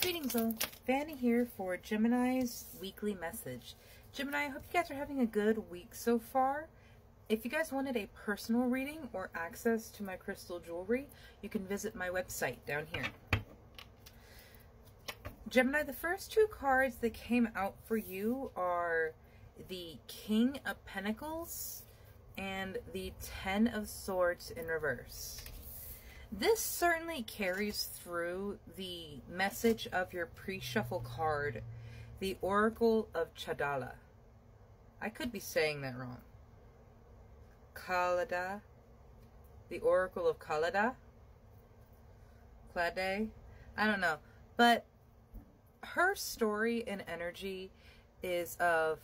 Greetings all, Vanna here for Gemini's Weekly Message. Gemini, I hope you guys are having a good week so far. If you guys wanted a personal reading or access to my crystal jewelry, you can visit my website down here. Gemini, the first two cards that came out for you are the King of Pentacles and the Ten of Swords in reverse. This certainly carries through the message of your pre-shuffle card, the Oracle of Chadala. I could be saying that wrong. Kalada, the Oracle of Kalada, Clade, I don't know. But her story and energy is of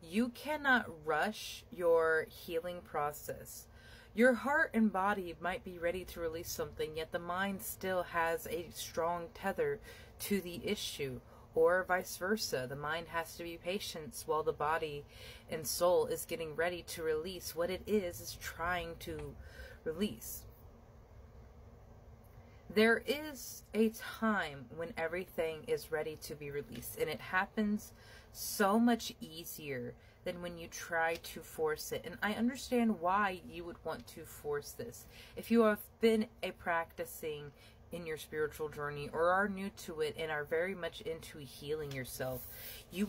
you cannot rush your healing process. Your heart and body might be ready to release something, yet the mind still has a strong tether to the issue, or vice versa. The mind has to be patient while the body and soul is getting ready to release what it is trying to release. There is a time when everything is ready to be released, and it happens so much easier than when you try to force it. And I understand why you would want to force this. If you have been practicing in your spiritual journey or are new to it and are very much into healing yourself, you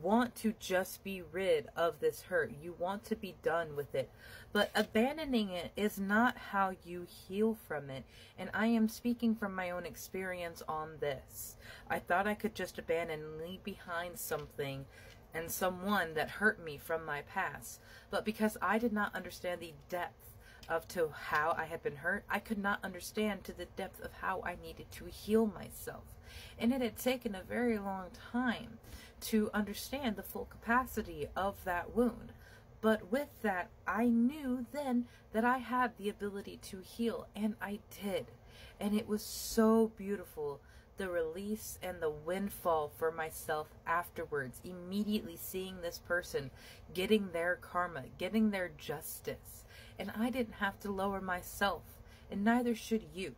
want to just be rid of this hurt. You want to be done with it. But abandoning it is not how you heal from it. And I am speaking from my own experience on this. I thought I could just abandon and leave behind something and someone that hurt me from my past. But because I did not understand the depth to how I had been hurt, I could not understand to the depth of how I needed to heal myself. And it had taken a very long time to understand the full capacity of that wound. But with that, I knew then that I had the ability to heal, and I did. And it was so beautiful, the release and the windfall for myself afterwards, immediately seeing this person getting their karma, getting their justice. And I didn't have to lower myself, and neither should you.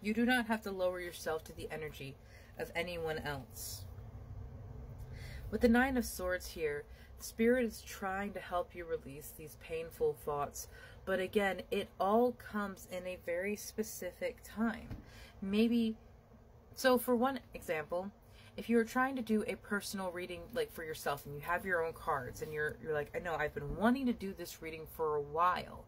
You do not have to lower yourself to the energy of anyone else. With the Nine of Swords here, Spirit is trying to help you release these painful thoughts. But again, it all comes in a very specific time. Maybe, so for one example, if you're trying to do a personal reading like for yourself and you have your own cards and you're like, I know I've been wanting to do this reading for a while,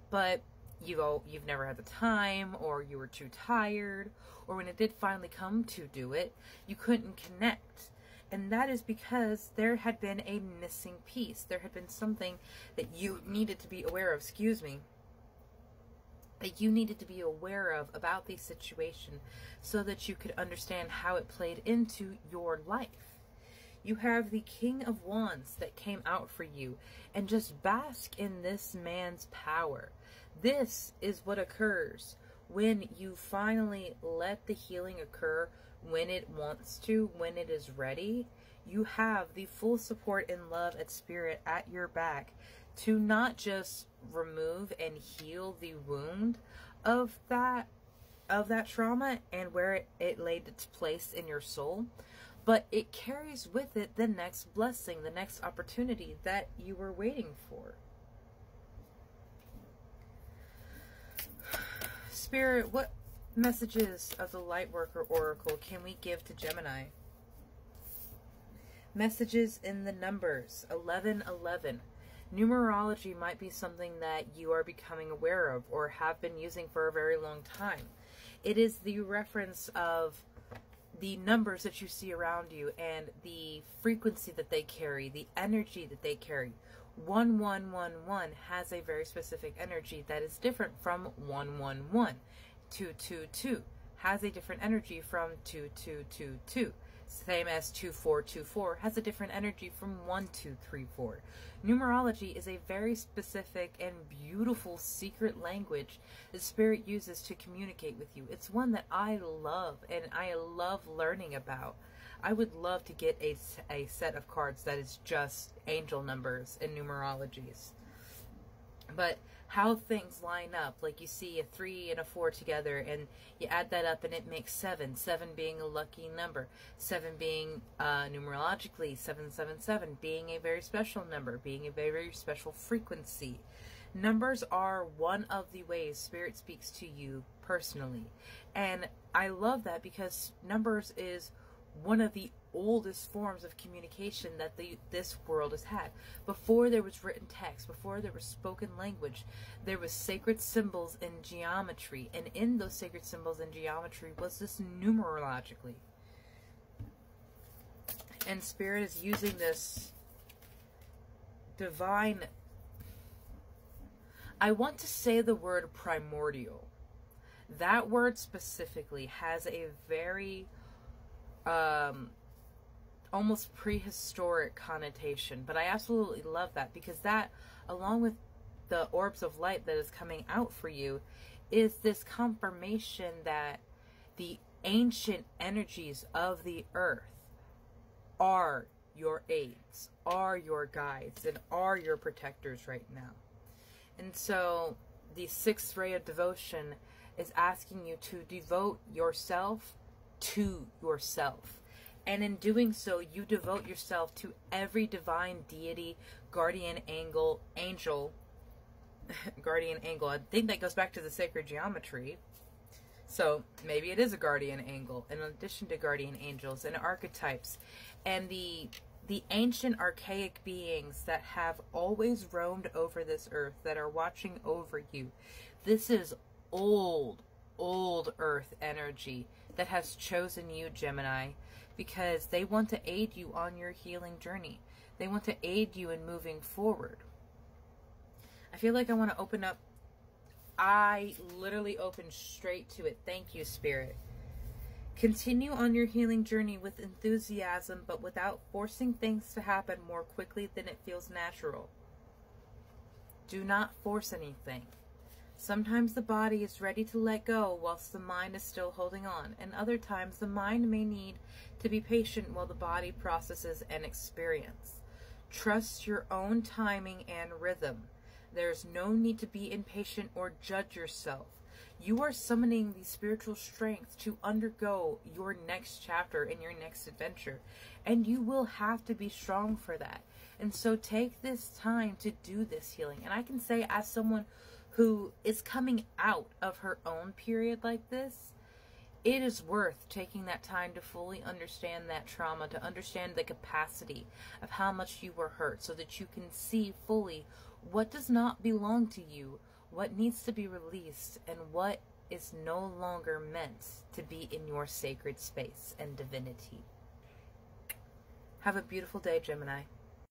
but you've never had the time, or you were too tired, or when it did finally come to do it, you couldn't connect. And that is because there had been a missing piece. There had been something that you needed to be aware of, that you needed to be aware of about the situation so that you could understand how it played into your life. You have the King of Wands that came out for you, and just bask in this man's power. This is what occurs when you finally let the healing occur when it wants to, when it is ready. You have the full support and love and Spirit at your back to not just remove and heal the wound of that trauma and where it laid its place in your soul, but it carries with it the next blessing, the next opportunity that you were waiting for. Spirit, what messages of the Lightworker Oracle can we give to Gemini? Messages in the numbers 1111. Numerology might be something that you are becoming aware of or have been using for a very long time. It is the reference of the numbers that you see around you and the frequency that they carry, the energy that they carry. 1111 has a very specific energy that is different from 111. 222 has a different energy from 2222. Same as 2424 has a different energy from 1234. Numerology is a very specific and beautiful secret language that Spirit uses to communicate with you. It's one that I love and I love learning about. I would love to get a set of cards that is just angel numbers and numerologies. But how things line up. Like you see a 3 and a 4 together, and you add that up and it makes 7. 7 being a lucky number. 7 being numerologically, 777 being a very special number, being a very special frequency. Numbers are one of the ways Spirit speaks to you personally. And I love that because numbers is one of the oldest forms of communication that this world has had. Before there was written text, before there was spoken language, there was sacred symbols in geometry, and in those sacred symbols in geometry was this numerologically. And Spirit is using this divine, I want to say the word primordial. That word specifically has a very almost prehistoric connotation, but I absolutely love that, because that, along with the orbs of light that is coming out for you, is this confirmation that the ancient energies of the earth are your aides, are your guides, and are your protectors right now. And so the 6th ray of devotion is asking you to devote yourself to yourself. And in doing so, you devote yourself to every divine deity, guardian angel, guardian angel. I think that goes back to the sacred geometry. So maybe it is a guardian angel, in addition to guardian angels and archetypes. And the ancient archaic beings that have always roamed over this earth, that are watching over you. This is old earth energy that has chosen you, Gemini, because they want to aid you on your healing journey. They want to aid you in moving forward. I feel like I want to open up. I literally opened straight to it. Thank you, Spirit. Continue on your healing journey with enthusiasm, but without forcing things to happen more quickly than it feels natural. Do not force anything. Sometimes the body is ready to let go whilst the mind is still holding on, and other times the mind may need to be patient while the body processes an experience. Trust your own timing and rhythm. There's no need to be impatient or judge yourself. You are summoning the spiritual strength to undergo your next chapter in your next adventure, and you will have to be strong for that. And so take this time to do this healing. And I can say, as someone who is coming out of her own period like this, it is worth taking that time to fully understand that trauma, to understand the capacity of how much you were hurt, so that you can see fully what does not belong to you, what needs to be released, and what is no longer meant to be in your sacred space and divinity. Have a beautiful day, Gemini.